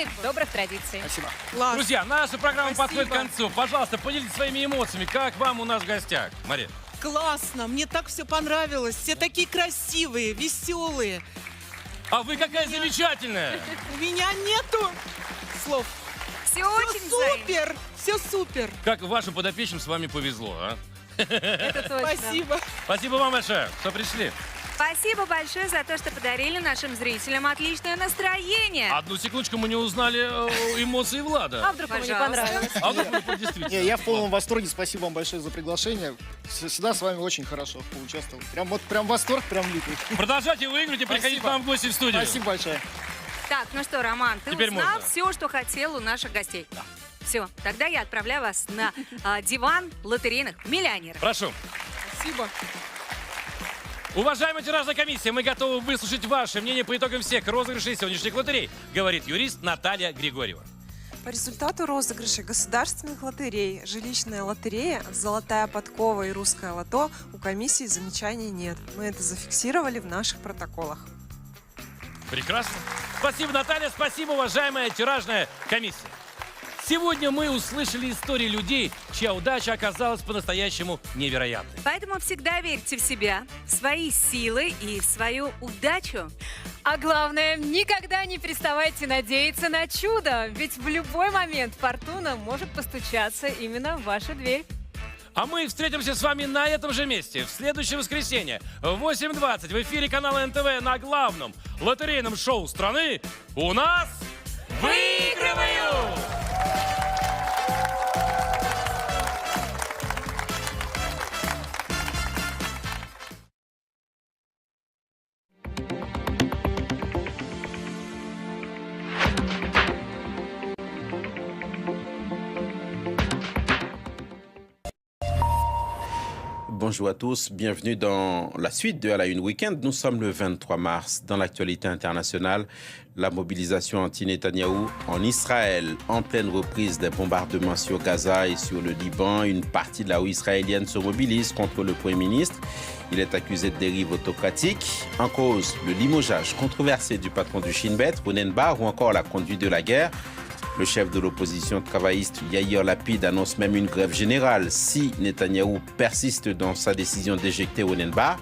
и добрых традиций. Спасибо. Класс. Друзья, наша программа подходит к Спасибо. концу. Пожалуйста, поделитесь своими эмоциями. Как вам у нас в гостях, Мария? Классно, мне так все понравилось. Все такие красивые, веселые. А вы какая замечательная! У меня нету слов. Все очень Все супер, все супер. Как вашим подопечным с вами повезло, а? Это точно. Спасибо. Спасибо вам большое, что пришли. Спасибо большое за то, что подарили нашим зрителям отличное настроение. Одну секундочку, мы не узнали эмоции Влада. А вдруг ему не понравилось? А вдруг действительно? Не, я в полном восторге. Спасибо вам большое за приглашение. Всегда с вами очень хорошо поучаствовал. Прям восторг, прям лютый. Продолжайте выиграть и приходите к Спасибо. нам в гости в студию. Спасибо большое. Так, ну что, Роман, ты Теперь узнал можно. все, что хотел у наших гостей? Да. Все, тогда я отправляю вас на диван лотерейных миллионеров. Прошу. Спасибо. Уважаемая тиражная комиссия, мы готовы выслушать ваше мнение по итогам всех розыгрышей сегодняшних лотерей, говорит юрист Наталья Григорьева. По результату розыгрышей государственных лотерей, жилищная лотерея, золотая подкова и русское лото у комиссии замечаний нет. Мы это зафиксировали в наших протоколах. Прекрасно. Спасибо, Наталья, спасибо, уважаемая тиражная комиссия. Сегодня мы услышали истории людей, чья удача оказалась по-настоящему невероятной. Поэтому всегда верьте в себя, в свои силы и в свою удачу. А главное, никогда не переставайте надеяться на чудо, ведь в любой момент фортуна может постучаться именно в вашу дверь. А мы встретимся с вами на этом же месте в следующее воскресенье в 8:20 в эфире канала НТВ на главном лотерейном шоу страны «У нас выигрывают!» Bonjour à tous, bienvenue dans la suite de À la Une Week-end. Nous sommes le 23 mars. Dans l'actualité internationale, la mobilisation anti-Netanyahou en Israël, en pleine reprise des bombardements sur Gaza et sur le Liban. Une partie de la rue israélienne se mobilise contre le Premier ministre. Il est accusé de dérive autocratique. En cause, le limogeage controversé du patron du Shin Bet, Ronen Bar, ou encore la conduite de la guerre. Le chef de l'opposition travailliste Yair Lapid annonce même une grève générale si Netanyahou persiste dans sa décision d'éjecter Ronen Bar.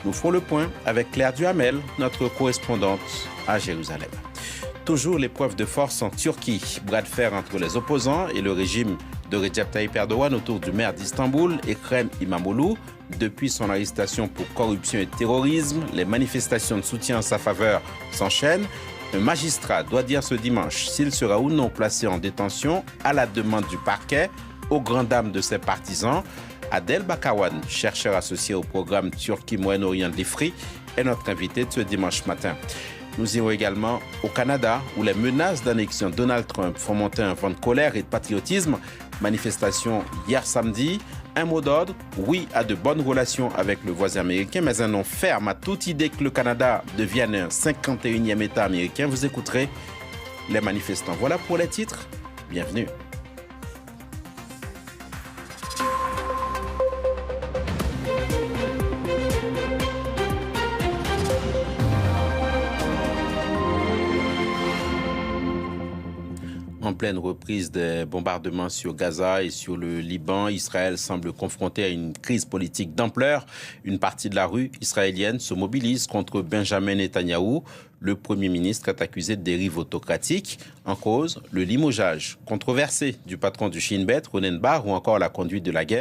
Nous ferons le point avec Claire Duhamel, notre correspondante à Jérusalem. Toujours l'épreuve de force en Turquie. Bras de fer entre les opposants et le régime de Recep Tayyip Erdogan autour du maire d'Istanbul, Ekrem İmamoğlu. Depuis son arrestation pour corruption et terrorisme, les manifestations de soutien en sa faveur s'enchaînent. Un magistrat doit dire ce dimanche s'il sera ou non placé en détention à la demande du parquet, aux grandes dames de ses partisans. Adel Bakawan, chercheur associé au programme Turquie-Moyen-Orient de l'IFRI, est notre invité de ce dimanche matin. Nous irons également au Canada, où les menaces d'annexion de Donald Trump font monter un vent de colère et de patriotisme. Manifestation hier samedi. Un mot d'ordre, oui à de bonnes relations avec le voisin américain, mais un non ferme à toute idée que le Canada devienne un 51e État américain. Vous écouterez les manifestants. Voilà pour les titres. Bienvenue. En pleine reprise des bombardements sur Gaza et sur le Liban, Israël semble confronté à une crise politique d'ampleur. Une partie de la rue israélienne se mobilise contre Benjamin Netanyahou. Le Premier ministre est accusé de dérive autocratique. En cause, le limogeage controversé du patron du Shin Bet, Ronen Bar, ou encore la conduite de la guerre.